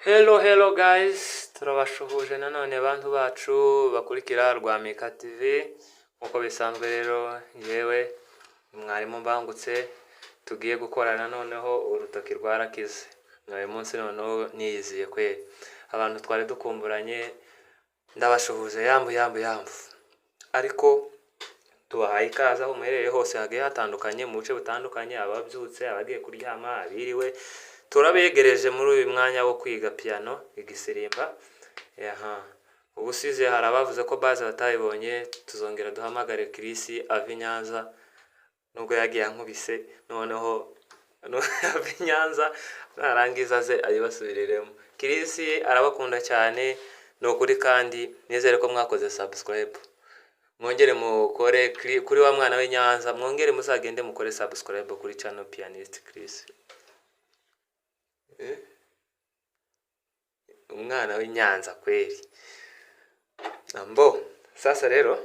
Hello guys, turabashuhuje nanone bantu bacu bakurikira Rwamika TV. Nkuko bisanzwe rero yewe mwarimu mbangutse tugiye gukorana noneho urutoki rwarakize. Uyu munsi noneho niyiziye kwe abantu twari dukumburanye, ndabashuhuje yambu. Ariko tubahaye ikaze aho muherereye hose hagiye hatandukanye mu bice butandukanye, ababyutse, abagiye kuryama, abiriwe. Turabegereje muri uyu mwanya wo kwiga piano igisirimba. Ubusize hari abavuze ko baze batayibonye, tuzongera duhamagare Chris ava Nyanza nubwo yagiye ankubise, noneho ava Nyanza narangiza aze ayibasubiriremo. Chris arabakunda cyane nokuri, kandi nizere ko mwakoze subscribe. Mwongere mukore kuri wa mwana we Nyanza, mwongere muzagende mukore subscribe kuri channel Pianist Chris. Umwana w'Inyanza kweli. Sasa rero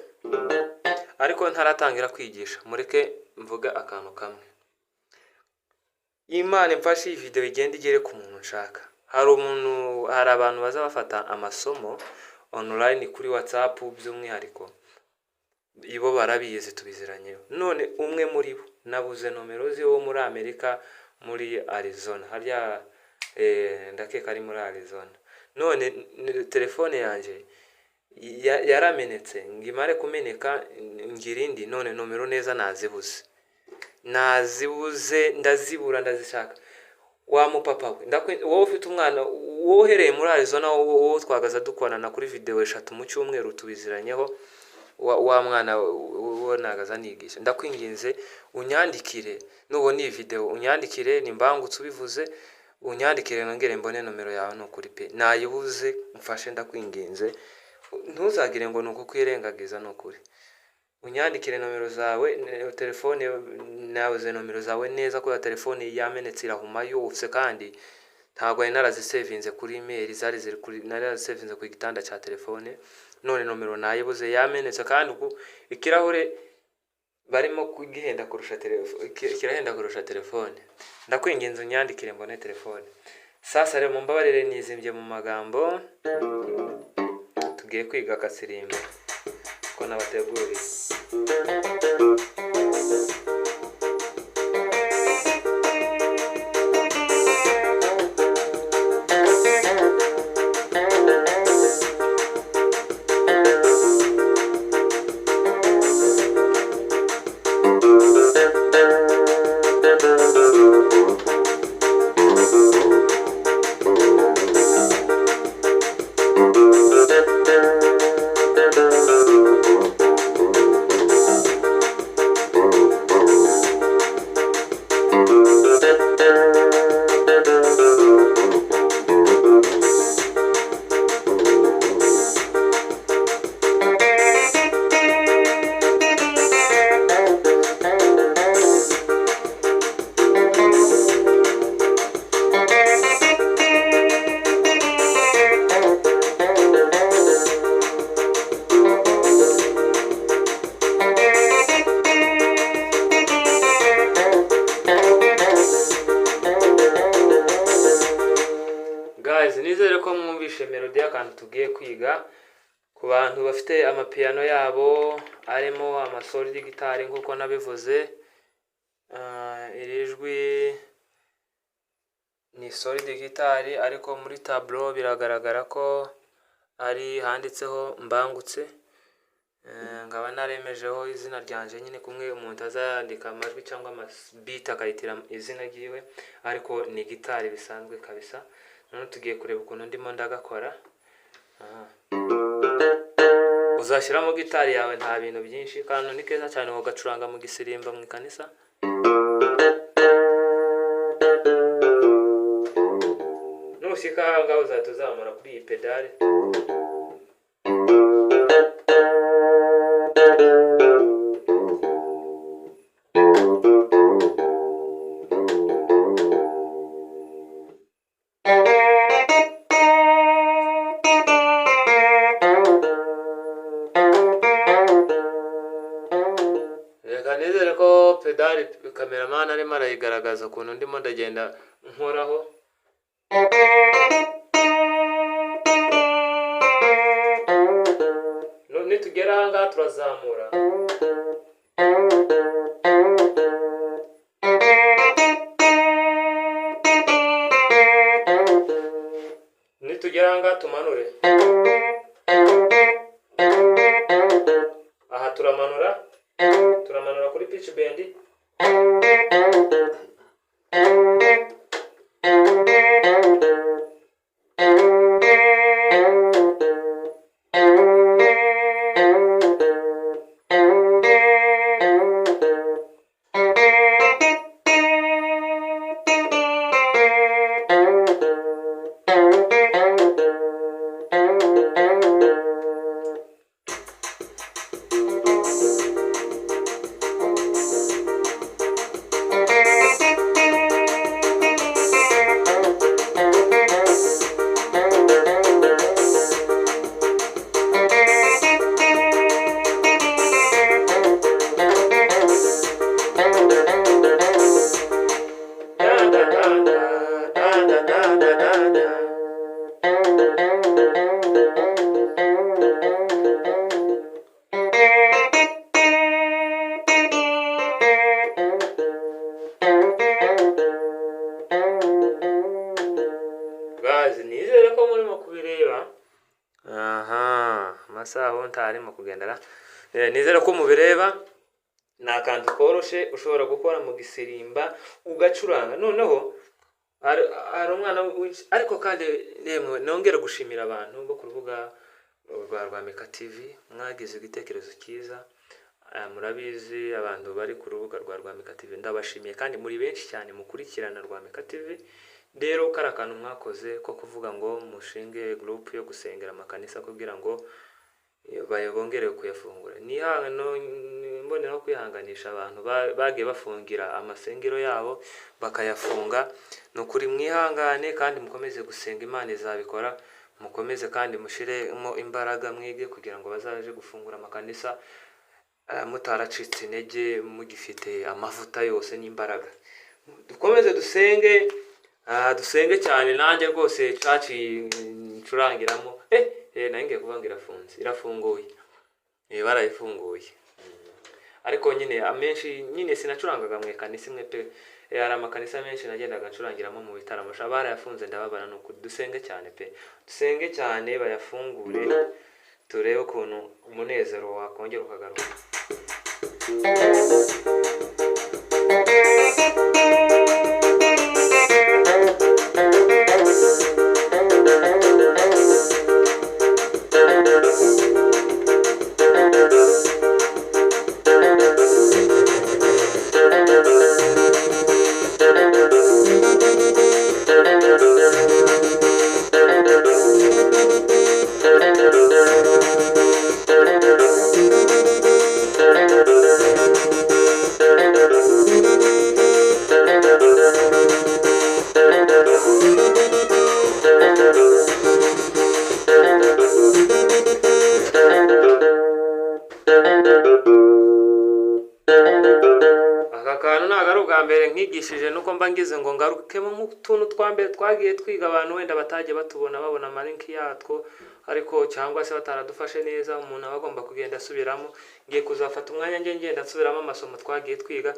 ariko ntaratangira kwigisha, mureke mvuga akantu kamwe. Imana imfashe iyi video igenda igere ku muntu nshaka. Hari abantu baza bafata amasomo online kuri WhatsApp by'umwihariko. Ibo barabizi tubiziranyeho. None umwe muri bo nabuze nomero ze wo muri Amerika, muri Arizona. Harya ndakeka ari muri Arizona. None telefone yanje yaramenetse, ngimare kumeneka ngirindi, none nomero neza nazibuze. Ndazibura ndazishaka. Wa mupapa we wowe ufite umwana wohereye muri Arizona, wowe twagaza dukorana kuri video 3 mu cyumweru tubiziranyeho, wa mwana wo nagaza nigisha. Ndakwinginze unyandikire, nubona iyi video unyandikire, nimbangutse ubivuze unyandikire, nongere mbone nomero yawe nukuri pe nayibuze. Mfashe ndakwinginze, ntuzagire ngo nuko kwirengagiza nukuri. Unyandikire nomero zawe, telefone nawe nomero zawe neza, ko ya telefone yamenetse irahuma yose, kandi ntago ari narazisevinze kuri email, zari ziri kuri narazisevinze ku gitanda cya telefone. None nomero nayibuze yamenetse, kandi ikirahure barimo kugihenda kurusha telefone, kirahenda kurusha telefone. Ndakwinginze unyandikire mbone telefone. Sasa rero mumbabarire nizimbye mu magambo, tugiye kwiga akasirimba ko nabateguriye. Nizere ko mwumvishe melody y'akantu tugiye kwiga. Ku bantu bafite amapiano yabo arimo amasoli y'igitari nkuko nabivuze, iri jwi ni soli y'igitari, ariko muri tableau biragaragara ko ari handitseho mbangutse. Ngaba naremejeho izina ryanje nyine, kumwe umuntu azandika amajwi cyangwa beat akayitira izina ryiwe, ariko ni gitari bisanzwe kabisa. None tugiye kureba ukuntu ndimo ndagakora. Uzashyiramo gitari yawe nta bintu byinshi, kandi ni keza cyane wo gacuranga mu gisirimba mu kanisa. Nushika ngaho uzatuzamura kuri iyi pedale. Nizere ko pedali cameraman arimo arayigaragaza ukuntu ndimo ndagenda nkoraho. nitugera aha ngaha turazamura, nitugera aha ngaha tumanure, aha turamanura kuri pitch bend, nizere ko murimo kubireba. Amasaha aho ntarimo kugendera, nizere ko mubireba. Ni akantu koroshe ushobora gukora mu gisirimba ugacuranga. Noneho hari umwana ariko kandi yemwe nongera gushimira abantu bo ku rubuga rwa Rwamika TV, mwagize igitekerezo cyiza. Murabizi abantu bari ku rubuga rwa Rwamika TV ndabashimiye, kandi muri benshi cyane mukurikirana Rwamika TV. Rero kari akantu mwakoze ko kuvuga ngo mushinge group yo gusengera amakanisa kugira ngo bongere kuyafungura. Ni hano mbonera kwihanganisha abantu bagiye bafungira amasengero yabo bakayafunga. Nukuri mwihangane kandi mukomeze gusenga, Imana izabikora. Mukomeze kandi mushiremo imbaraga mwige kugira ngo bazaje gufungura amakanisa mutaracitse intege, mugifite amavuta yose n'imbaraga. Dukomeze dusenge, dusenge cyane. Nanjye rwose caci ncurangiramo nange kuvangira irafunguye, barayifunguye. Ariko nyine amenshi nyine sinacurangaga mu kanisa imwe pe. Hari amakanisa menshi nagendaga ncurangiramo mu bitaramo, barayafunze ndababara. Nuko dusenge cyane pe, dusenge cyane bayafungure, turebe ukuntu umunezero wakongera ukagaruka. Akantu nagaru bwa mbere nkigishije nuko mba ngize ngo ngarukemo nk'utuntu twambere twagiye twiga abantu wenda bataje babona amalinki yatwo, ariko cyangwa se bataradufashe neza. Umuntu abagomba kugenda asubiramo. Ngiye kuzafata umwanya ngenda asubiramo amasomo twagiye twiga.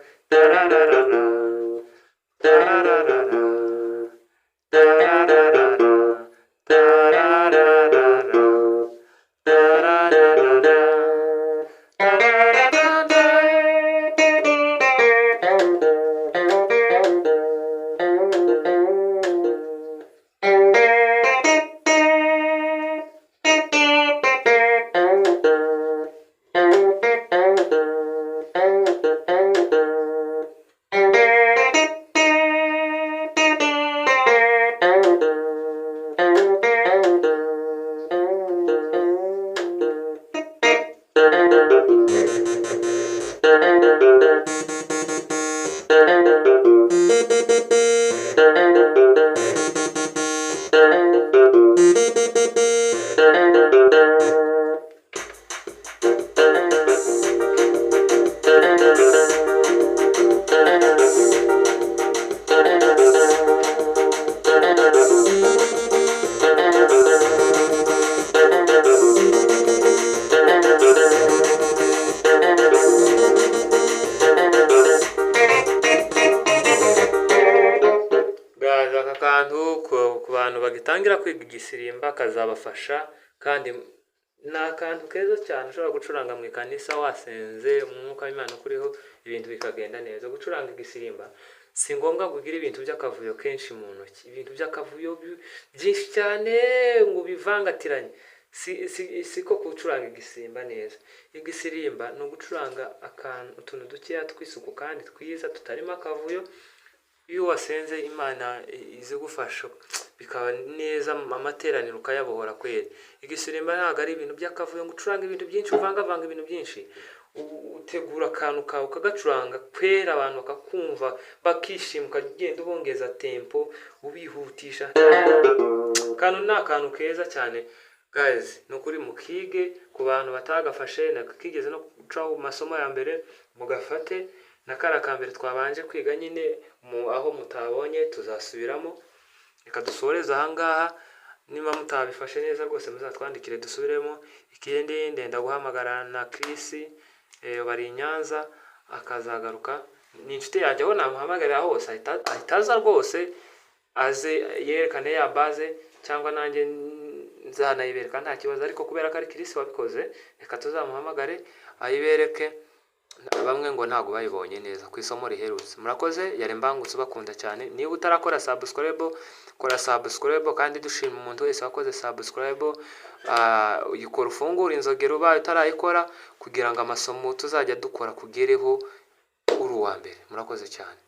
bantu bagitangira kwiga igisirimba kazabafasha, kandi ni akantu keza cyane ushobora gucuranga mu ikanisa wasenze umwuka w'Imana ukuriho, ibintu bikagenda neza. Gucuranga igisirimba si ngombwa kugira ibintu by'akavuyo kenshi mu ntoki, ibintu by'akavuyo byinshi cyane ngo bivangatiranye. Siko gucuranga igisimba neza. Igisirimba ni ugucuranga utuntu dukeya tw'isuku kandi twiza tutarimo akavuyo. Iyo wasenze Imana izigufasha bikaba neza, amateraniro ukayabohora kweri. Igisirimba ntabwo ari ibintu by'akavuyo ngo ucuranga ibintu byinshi, uvangavanga ibintu byinshi. Utegura akantu kawe ukagacuranga kwera, abantu bakakumva bakishima, ukagenda ubongeza tempo ubihutisha. Kano ni akantu keza cyane guys, nukuri mukige. Ku bantu batagafashe nakigeze no gucaho masomo ya mbere, mugafate na kara kambere twabanje kwiga nyine aho mutabonye tuzasubiramo. Reka dusoreze ahangaha, niba mutabifashe neza rwose muzatwandikire dusubiremo. Ikindi ndenda guhamagara na Chris bari i Nyanza, akazagaruka. Ni inshuti yanjye, aho namuhamagarira hose ahitaza rwose, aze yerekane ya base, cyangwa nanjye nzanayibereka nta kibazo. Ariko kubera ko ari Chris wabikoze, reka tuzamuhamagare ayibereke. Bamwe ngo ntago bayibonye neza ku isomo riherutse. Murakoze, yari Mbangutse bakunda cyane. Niba utarakora subscribe, kora subscribe, kandi dushima umuntu wese wakoze subscribe. Uyikora ufungura inzogera ubaye utarayikora, kugira ngo amasomo tuzajya dukora kugereho uri uwa mbere. Murakoze cyane.